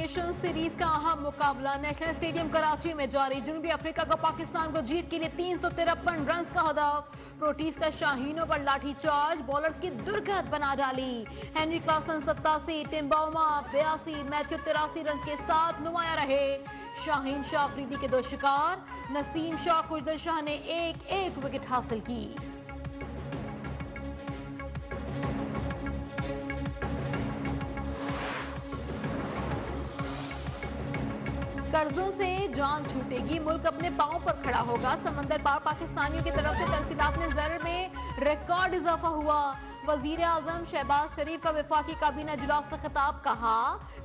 Nations series का अहम मुकाबला नेशनल स्टेडियम कराची में जारी। जनूबी अफ्रीका को पाकिस्तान को जीत के लिए 353 रन का हदफ। प्रोटीज का शाहीनों पर लाठीचार्ज, बॉलर्स की दुर्गत बना डाली। Henry Klaasen 87, Tim Bouma 82, Matthew 83 run के साथ नुमाया रहे। शाहीन शाह अफरीदी के 2 शिकार, नसीम शाह खुशदर शाह ने एक विकेट हासिल की। कर्जों से जान छूटेगी, मुल्क अपने पांव पर खड़ा होगा। समंदर पार पाकिस्तानियों की तरफ से तरसीलात में ज़र में रिकॉर्ड इजाफा हुआ। वजीर आजम शहबाज शरीफ का वफाकी काबीना इजलास से खिताब, कहा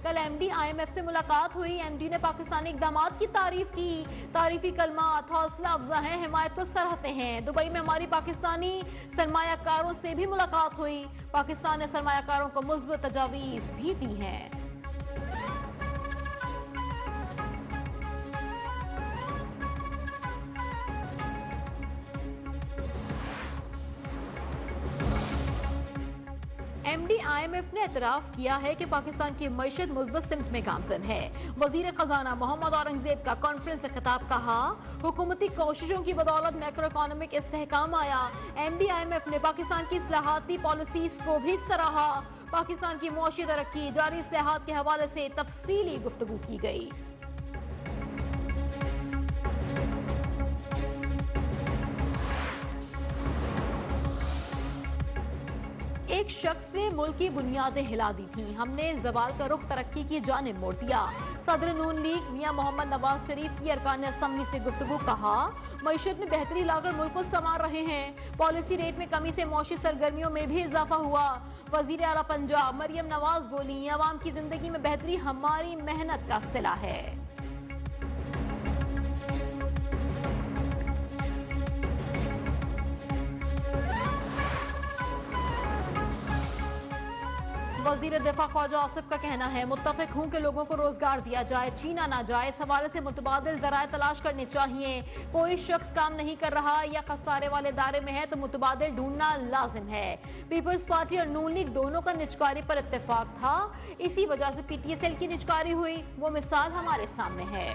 कल एमडी IMF से मुलाकात हुई। एमडी ने पाकिस्तानी इकदामात की तारीफ की। तारीफी कलमात हौसला अफजा हैं, हिमायत को सराहते हैं। दुबई में हमारी पाकिस्तानी सरमायाकारों से भी मुलाकात हुई। पाकिस्तान ने सरमायाकारों को मुस्बत तजावीज़ भी दी हैं। एमडी IMF ने एतराफ किया है कि पाकिस्तान की मईशत मुस्बत सिमत में गामजन है। वजीर खजाना मोहम्मद औरंगजेब का कॉन्फ्रेंस से खिताब, कहा हुकूमती कोशिशों की बदौलत मैक्रो इकोनॉमिक इस्तेहकाम आया। एमडी IMF ने पाकिस्तान की इस्लाहाती पॉलिसीज को भी सराहा। पाकिस्तान की मुआशी तरक्की, जारी इस्लाहात के हवाले से तफसीली गुफ्तगू की गई। एक शख्स ने मुल्क की बुनियादें हिला दी थी, हमने जवाल का रुख तरक्की की जानिब मोड़ दिया। सदर नून लीग मियां मोहम्मद नवाज शरीफ की अरकान असम्बली से गुफ्तगू, कहा मईशत में बेहतरी लाकर मुल्क को संवार रहे हैं। पॉलिसी रेट में कमी से मौशी सरगर्मियों में भी इजाफा हुआ। वजीर आला पंजाब मरियम नवाज बोली, अवाम की जिंदगी में बेहतरी हमारी मेहनत का सिला है। वजीर दिफा ख्वाजा आसिफ का कहना है, मुत्तफिक हूं कि लोगों को रोजगार दिया जाए, छीना ना जाए। इस हवाले से मुतबादिल जराए तलाश करने चाहिए। कोई शख्स काम नहीं कर रहा या खसारे वाले दायरे में है तो मुतबादिल ढूंढना लाजिम है। पीपल्स पार्टी और नून लीग दोनों का निजकारी पर इत्तेफाक था, इसी वजह से PTSL की निजकारी हुई। वो मिसाल हमारे सामने है।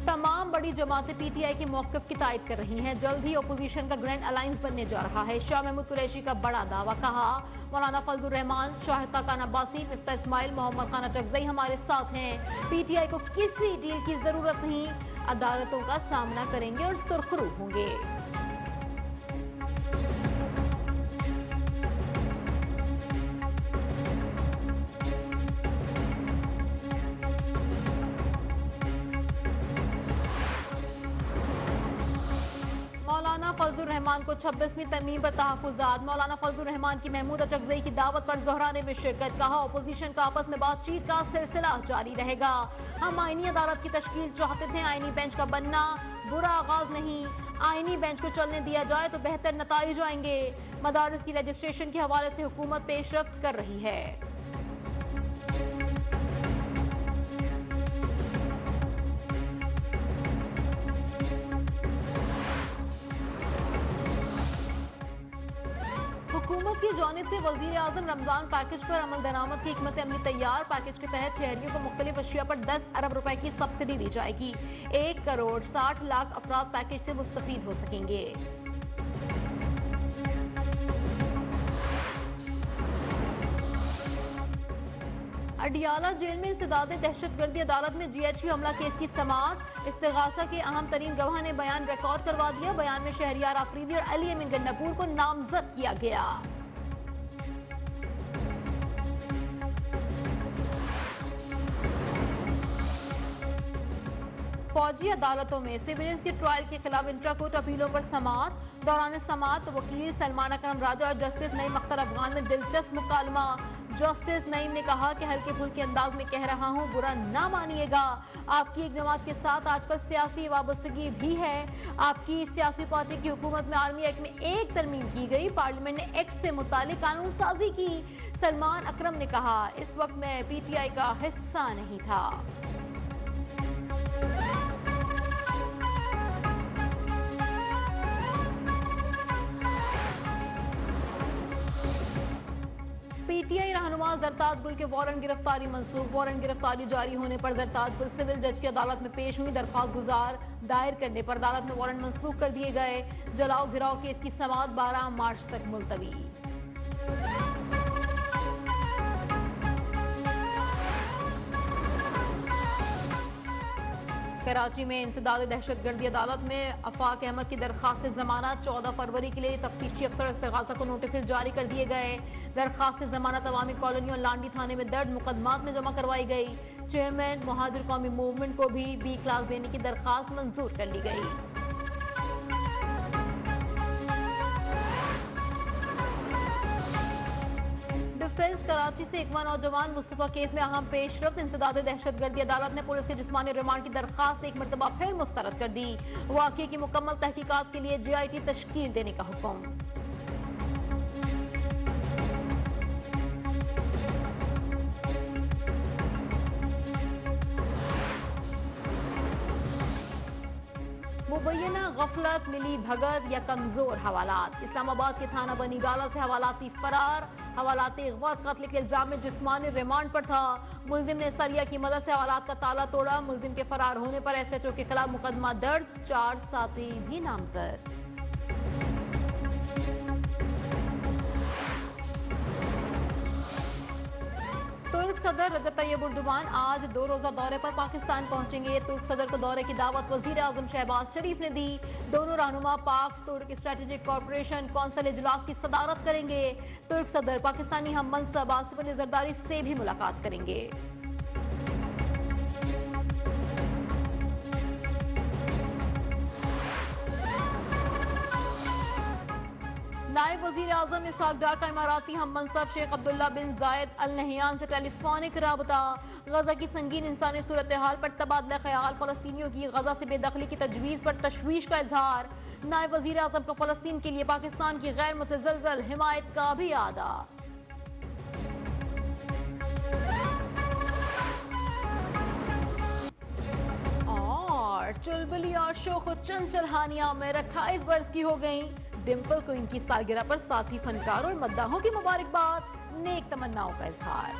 तमाम बड़ी जमातें PTI के मौक़िफ़ की तायद कर रही हैं। जल्द ही अपोजिशन का ग्रैंड अलायंस बनने जा रहा है। शाह महमूद कुरैशी का बड़ा दावा, कहा मौलाना फजलुर रहमान, शाहिद खान अब्बासी, मिफ्ता इस्माइल, मोहम्मद खान चकजई हमारे साथ हैं। PTI को किसी डील की जरूरत नहीं, अदालतों का सामना करेंगे और सुरखरू होंगे। मौलाना फजलुर रहमान को 26वीं तरमीम पर तहफ़्फ़ुज़ात। मौलाना फजलुर रहमान की महमूद चकजई की दावत पर दोहराने में शिरकत, कहा अपोजिशन का आपस में बातचीत का सिलसिला जारी रहेगा। हम आईनी अदालत की तश्कील चाहते थे, आईनी बेंच का बनना बुरा आगाज नहीं। आईनी बेंच को चलने दिया जाए तो बेहतर नताइज आएंगे। मदारिस की रजिस्ट्रेशन के हवाले से हुकूमत पेशरफ्त कर रही है। हुकूमत की जानिब से वज़ीर आज़म रमजान पैकेज पर अमल दरामद की हिकमत अमली तैयार। पैकेज के तहत शहरियों को मुख्तलिफ अशिया पर 10 अरब रुपए की सब्सिडी दी जाएगी। 1 करोड़ 60 लाख अफराद पैकेज से मुस्तफीद हो सकेंगे। अडियाला जेल में इंसदाद दहशतगर्दी, अदालत में GHQ हमला केस की समाअत। इस्तिगासा के अहम तरीन गवाह ने बयान रिकॉर्ड करवा दिया। बयान में शहरियार आफरीदी और अली अमीन गंडापुर को नामजद किया गया। फौजी अदालतों में सिविलियंस के ट्रायल के खिलाफ इंट्रा कोर्ट अपीलों पर समाअत। दौरान समाअत वकील सलमान अकरम राजा और जस्टिस नईम अख्तर अफगान में दिलचस्प मुकालमा। जस्टिस नईम ने कहा कि हल्के फुल्के अंदाज में कह रहा हूं, बुरा ना मानिएगा। आपकी एक जमात के साथ आजकल सियासी वाबस्तगी भी है। आपकी सियासी पार्टी की हुकूमत में आर्मी एक्ट में एक तरमीम की गई। पार्लियामेंट ने एक्ट से मुतालिक कानून साजी की। सलमान अकरम ने कहा, इस वक्त मैं PTI का हिस्सा नहीं था। पीटीआई रहनुमा जरताज गुल के वारंट गिरफ्तारी मंसूख। वारंट गिरफ्तारी जारी होने पर जरताज गुल सिविल जज की अदालत में पेश हुई। दरख्वास्त गुजार दायर करने पर अदालत में वारंट मंसूख कर दिए गए। जलाओ गिराव केस की समाअत 12 मार्च तक मुलतवी। कराची में इंसदाद दहशतगर्दी अदालत में अफाक अहमद की दरखास्त जमानत 14 फरवरी के लिए तफ्तीशी अफसर इस्तिगासा को नोटिस जारी कर दिए गए। दरखास्त जमानत अवामी कॉलोनी और लांडी थाने में दर्ज मुकदमात में जमा करवाई गई। चेयरमैन मुहाजिर कौमी मूवमेंट को भी बी क्लास देने की दरखास्त मंजूर कर ली गई। डिफेंस कराची से एक नौजवान मुस्तफा केस में अहम पेशरफ्त। इंसदाद दहशतगर्दी अदालत ने पुलिस के जिस्मानी रिमांड की दरखास्त एक मरतबा फिर मुस्तरद कर दी। वाक़े की मुकम्मल तहकीकात के लिए JIT तश्कील देने का हुक्म। मुबैना गफलत, मिली भगत या कमजोर हवालात। इस्लामाबाद के थाना बनी गाला से हवालाती फरार। हवालाती अगवा कत्ल के इल्जाम में जिस्मानी रिमांड पर था। मुलजिम ने सरिया की मदद से हवालात का ताला तोड़ा। मुलजिम के फरार होने पर SHO के खिलाफ मुकदमा दर्ज। 4 साथी भी नामजद। तुर्क सदर रजब तैयब एर्दोगान आज 2 रोजा दौरे पर पाकिस्तान पहुंचेंगे। तुर्क सदर को दौरे की दावत वजीर आजम शहबाज शरीफ ने दी। दोनों रहनुमा पाक तुर्क स्ट्रेटेजिक कॉर्पोरेशन कौंसिल इजलास की सदारत करेंगे। तुर्क सदर पाकिस्तानी हम मनसब आसिफ अली जरदारी से भी मुलाकात करेंगे। नायब वजीर आजम इसहाक डार का इमाराती हम मनसब शेख अब्दुल्ला बिन जायद अल नहयान से टेलीफोनिक राबता। गजा की संगीन इंसानी सूरत हाल पर तबादला ख्याल। फलस्तीनियों की गजा से बेदखली की तजवीज़ पर तशवीश का इजहार। नायब वजीर आजम का फलस्तीन के लिए पाकिस्तान की गैर मुतज़लज़ल हिमायत का भी आदा। और चुलबुली और शोख चंचल हानिया में 28 वर्ष की हो गई। डिम्पल को इनकी सालगिरह पर साथी फनकार और मद्दाहों की मुबारकबाद। नेक तमन्नाओं का इजहार।